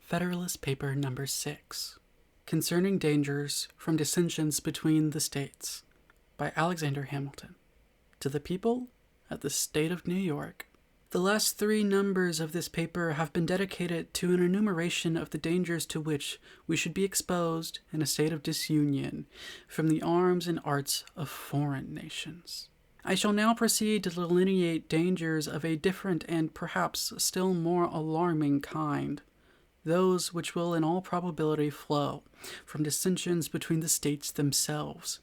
Federalist Paper Number 6, Concerning Dangers from Dissensions Between the States, by Alexander Hamilton. To the people at the State of New York. The last 3 numbers of this paper have been dedicated to an enumeration of the dangers to which we should be exposed in a state of disunion from the arms and arts of foreign nations. I shall now proceed to delineate dangers of a different and perhaps still more alarming kind, those which will in all probability flow from dissensions between the states themselves,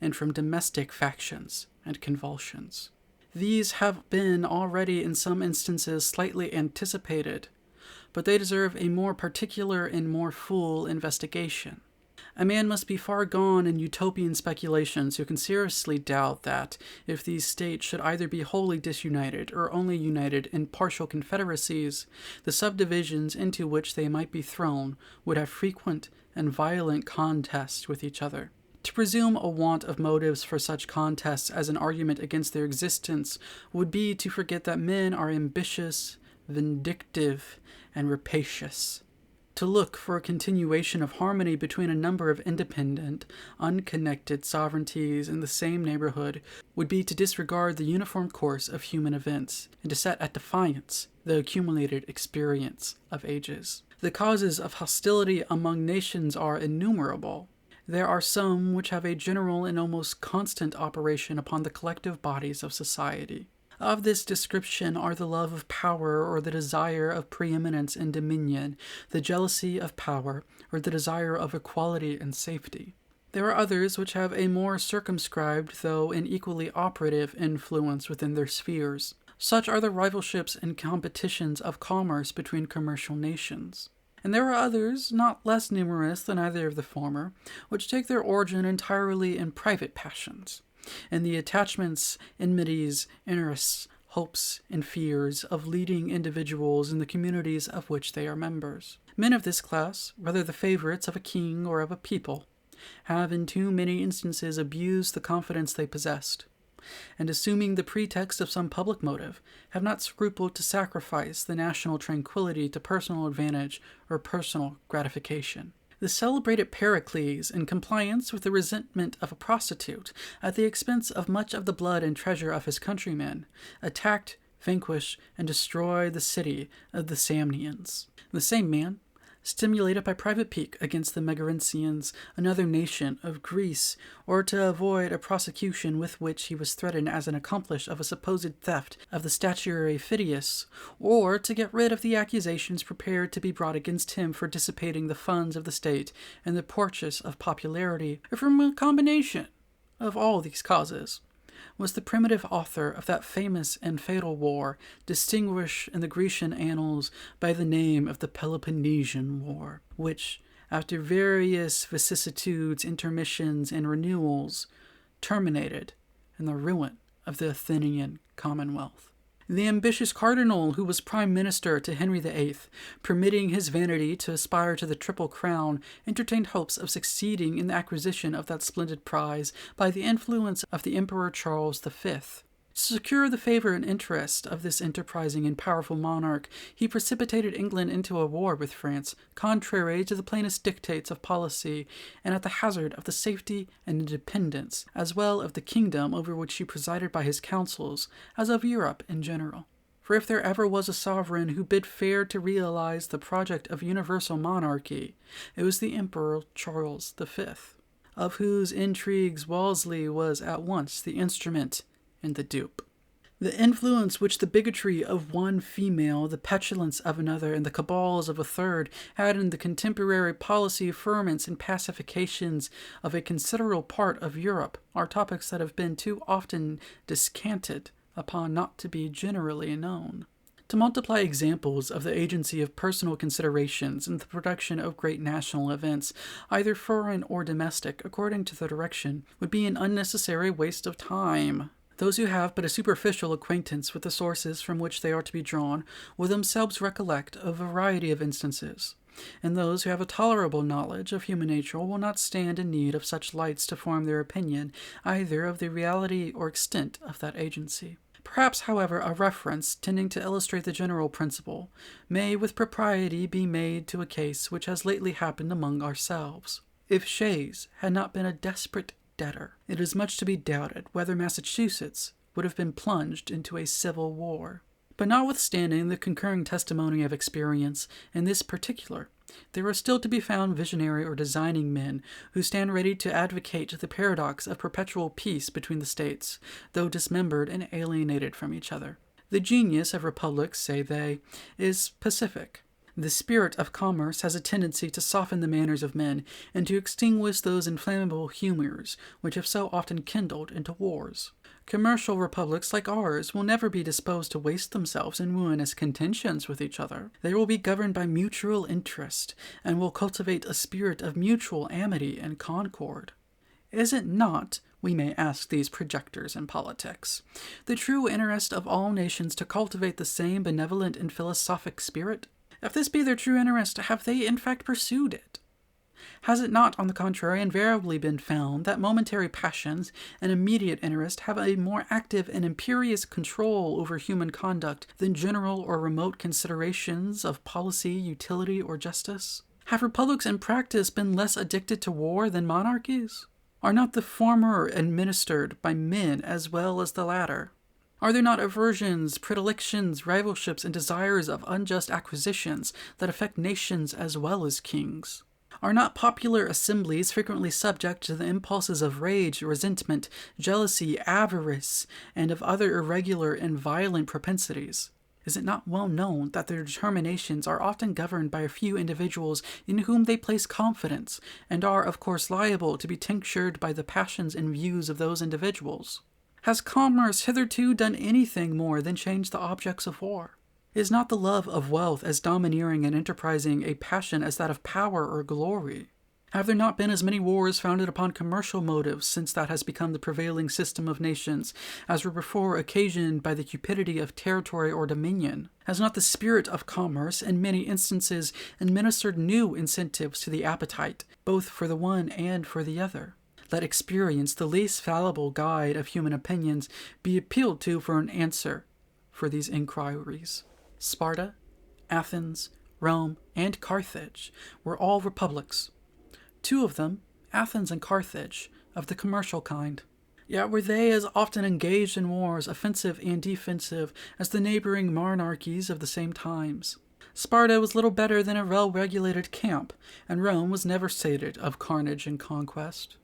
and from domestic factions and convulsions. These have been already in some instances slightly anticipated, but they deserve a more particular and more full investigation. A man must be far gone in utopian speculations who can seriously doubt that, if these states should either be wholly disunited or only united in partial confederacies, the subdivisions into which they might be thrown would have frequent and violent contests with each other. To presume a want of motives for such contests as an argument against their existence would be to forget that men are ambitious, vindictive, and rapacious. To look for a continuation of harmony between a number of independent, unconnected sovereignties in the same neighborhood would be to disregard the uniform course of human events, and to set at defiance the accumulated experience of ages. The causes of hostility among nations are innumerable. There are some which have a general and almost constant operation upon the collective bodies of society. Of this description are the love of power or the desire of preeminence and dominion, the jealousy of power or the desire of equality and safety. There are others which have a more circumscribed, though an equally operative, influence within their spheres. Such are the rivalships and competitions of commerce between commercial nations. And there are others, not less numerous than either of the former, which take their origin entirely in private passions, in the attachments, enmities, interests, hopes, and fears of leading individuals in the communities of which they are members. Men of this class, whether the favorites of a king or of a people, have in too many instances abused the confidence they possessed, and assuming the pretext of some public motive, have not scrupled to sacrifice the national tranquillity to personal advantage or personal gratification. The celebrated Pericles, in compliance with the resentment of a prostitute, at the expense of much of the blood and treasure of his countrymen, attacked, vanquished, and destroyed the city of the Samnians. The same man, stimulated by private pique against the Megarensians, another nation of Greece, or to avoid a prosecution with which he was threatened as an accomplice of a supposed theft of the statuary Phidias, or to get rid of the accusations prepared to be brought against him for dissipating the funds of the state and the purchase of popularity, or from a combination of all these causes, was the primitive author of that famous and fatal war, distinguished in the Grecian annals by the name of the Peloponnesian War, which, after various vicissitudes, intermissions, and renewals, terminated in the ruin of the Athenian Commonwealth. The ambitious cardinal who was prime minister to Henry VIII, permitting his vanity to aspire to the triple crown, entertained hopes of succeeding in the acquisition of that splendid prize by the influence of the Emperor Charles V. To secure the favor and interest of this enterprising and powerful monarch, he precipitated England into a war with France, contrary to the plainest dictates of policy, and at the hazard of the safety and independence, as well of the kingdom over which he presided by his counsels, as of Europe in general. For if there ever was a sovereign who bid fair to realize the project of universal monarchy, it was the Emperor Charles V, of whose intrigues Wolsey was at once the instrument and the dupe. The influence which the bigotry of one female, the petulance of another, and the cabals of a third had in the contemporary policy, ferments, and pacifications of a considerable part of Europe are topics that have been too often descanted upon not to be generally known. To multiply examples of the agency of personal considerations in the production of great national events, either foreign or domestic, according to the direction, would be an unnecessary waste of time. Those who have but a superficial acquaintance with the sources from which they are to be drawn will themselves recollect a variety of instances, and those who have a tolerable knowledge of human nature will not stand in need of such lights to form their opinion either of the reality or extent of that agency. Perhaps, however, a reference tending to illustrate the general principle may with propriety be made to a case which has lately happened among ourselves. If Shays had not been a desperate debtor, it is much to be doubted whether Massachusetts would have been plunged into a civil war. But notwithstanding the concurring testimony of experience in this particular, there are still to be found visionary or designing men who stand ready to advocate the paradox of perpetual peace between the states, though dismembered and alienated from each other. The genius of republics, say they, is pacific. The spirit of commerce has a tendency to soften the manners of men and to extinguish those inflammable humors which have so often kindled into wars. Commercial republics like ours will never be disposed to waste themselves in ruinous contentions with each other. They will be governed by mutual interest, and will cultivate a spirit of mutual amity and concord. Is it not, we may ask these projectors in politics, the true interest of all nations to cultivate the same benevolent and philosophic spirit? If this be their true interest, have they in fact pursued it? Has it not, on the contrary, invariably been found that momentary passions and immediate interest have a more active and imperious control over human conduct than general or remote considerations of policy, utility, or justice? Have republics in practice been less addicted to war than monarchies? Are not the former administered by men as well as the latter? Are there not aversions, predilections, rivalships, and desires of unjust acquisitions that affect nations as well as kings? Are not popular assemblies frequently subject to the impulses of rage, resentment, jealousy, avarice, and of other irregular and violent propensities? Is it not well known that their determinations are often governed by a few individuals in whom they place confidence, and are, of course, liable to be tinctured by the passions and views of those individuals? Has commerce hitherto done anything more than change the objects of war? Is not the love of wealth as domineering and enterprising a passion as that of power or glory? Have there not been as many wars founded upon commercial motives since that has become the prevailing system of nations, as were before occasioned by the cupidity of territory or dominion? Has not the spirit of commerce, in many instances, administered new incentives to the appetite, both for the one and for the other? Let experience, the least fallible guide of human opinions, be appealed to for an answer for these inquiries. Sparta, Athens, Rome, and Carthage were all republics. Two of them, Athens and Carthage, of the commercial kind. Yet were they as often engaged in wars, offensive and defensive, as the neighboring monarchies of the same times. Sparta was little better than a well-regulated camp, and Rome was never sated of carnage and conquest.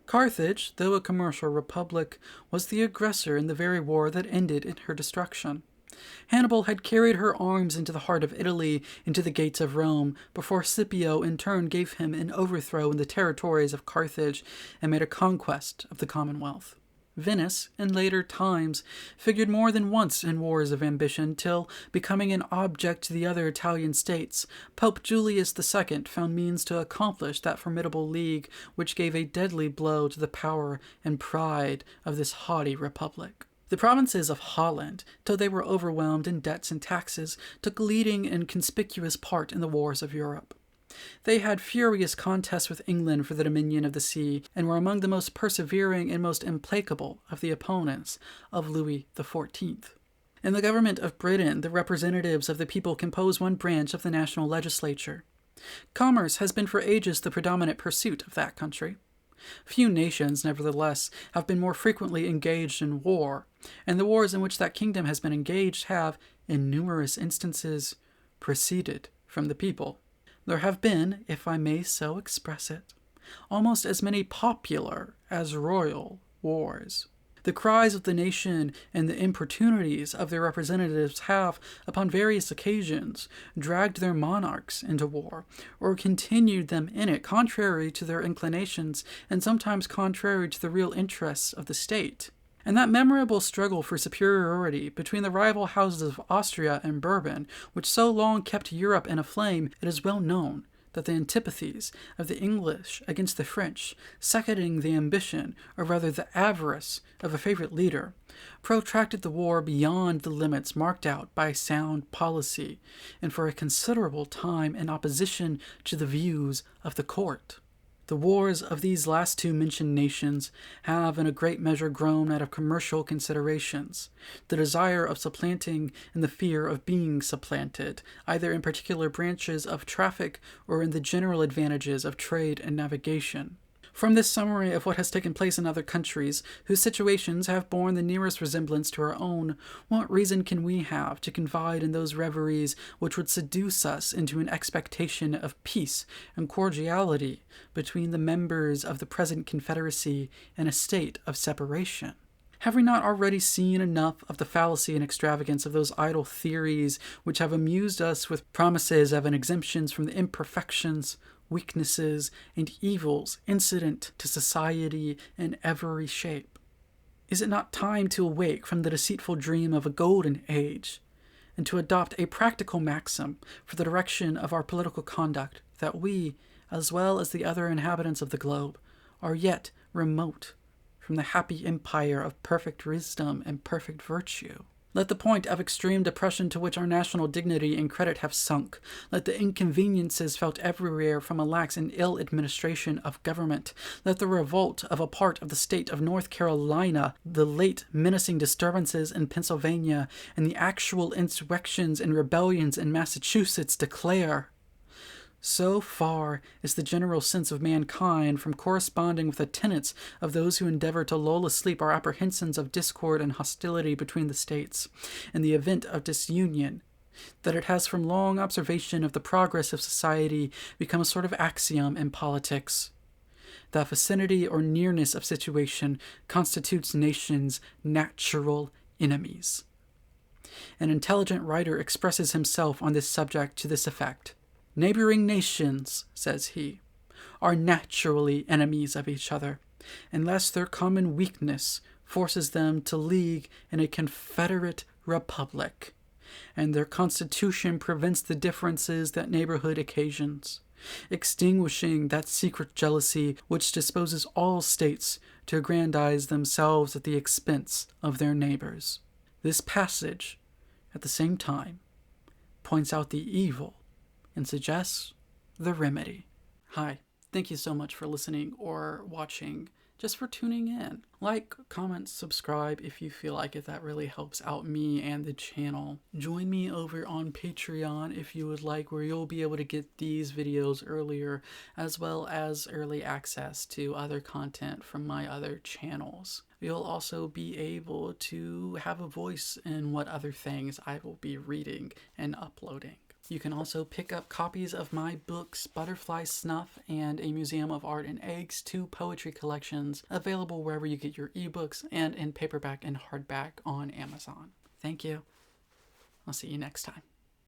Carthage, though a commercial republic, was the aggressor in the very war that ended in her destruction. Hannibal had carried her arms into the heart of Italy, into the gates of Rome, before Scipio in turn gave him an overthrow in the territories of Carthage and made a conquest of the Commonwealth. Venice, in later times, figured more than once in wars of ambition, till, becoming an object to the other Italian states, Pope Julius II found means to accomplish that formidable league which gave a deadly blow to the power and pride of this haughty republic. The provinces of Holland, till they were overwhelmed in debts and taxes, took leading and conspicuous part in the wars of Europe. They had furious contests with England for the dominion of the sea, and were among the most persevering and most implacable of the opponents of Louis XIV. In the government of Britain, the representatives of the people compose one branch of the national legislature. Commerce has been for ages the predominant pursuit of that country. Few nations, nevertheless, have been more frequently engaged in war, and the wars in which that kingdom has been engaged have, in numerous instances, proceeded from the people. There have been, if I may so express it, almost as many popular as royal wars. The cries of the nation and the importunities of their representatives have, upon various occasions, dragged their monarchs into war, or continued them in it contrary to their inclinations, and sometimes contrary to the real interests of the state. And that memorable struggle for superiority between the rival houses of Austria and Bourbon, which so long kept Europe in a flame, it is well known that the antipathies of the English against the French, seconding the ambition, or rather the avarice, of a favorite leader, protracted the war beyond the limits marked out by sound policy, and for a considerable time in opposition to the views of the court. The wars of these last two mentioned nations have in a great measure grown out of commercial considerations, the desire of supplanting and the fear of being supplanted, either in particular branches of traffic or in the general advantages of trade and navigation. From this summary of what has taken place in other countries, whose situations have borne the nearest resemblance to our own, what reason can we have to confide in those reveries which would seduce us into an expectation of peace and cordiality between the members of the present confederacy in a state of separation? Have we not already seen enough of the fallacy and extravagance of those idle theories which have amused us with promises of an exemptions from the imperfections, weaknesses, and evils incident to society in every shape? Is it not time to awake from the deceitful dream of a golden age, and to adopt a practical maxim for the direction of our political conduct, that we, as well as the other inhabitants of the globe, are yet remote from the happy empire of perfect wisdom and perfect virtue? Let the point of extreme depression to which our national dignity and credit have sunk, let the inconveniences felt everywhere from a lax and ill administration of government, let the revolt of a part of the state of North Carolina, the late menacing disturbances in Pennsylvania, and the actual insurrections and rebellions in Massachusetts declare: so far is the general sense of mankind from corresponding with the tenets of those who endeavor to lull asleep our apprehensions of discord and hostility between the states, in the event of disunion, that it has from long observation of the progress of society become a sort of axiom in politics, that vicinity or nearness of situation constitutes nations' natural enemies. An intelligent writer expresses himself on this subject to this effect: neighboring nations, says he, are naturally enemies of each other, unless their common weakness forces them to league in a confederate republic, and their constitution prevents the differences that neighborhood occasions, extinguishing that secret jealousy which disposes all states to aggrandize themselves at the expense of their neighbors. This passage, at the same time, points out the evil and suggests the remedy. Hi, thank you so much for listening or watching, just for tuning in. Like, comment, subscribe if you feel like it. That really helps out me and the channel. Join me over on Patreon if you would like, where you'll be able to get these videos earlier, as well as early access to other content from my other channels. You'll also be able to have a voice in what other things I will be reading and uploading. You can also pick up copies of my books, Butterfly Snuff and A Museum of Art and Eggs, 2 poetry collections, available wherever you get your ebooks and in paperback and hardback on Amazon. Thank you. I'll see you next time.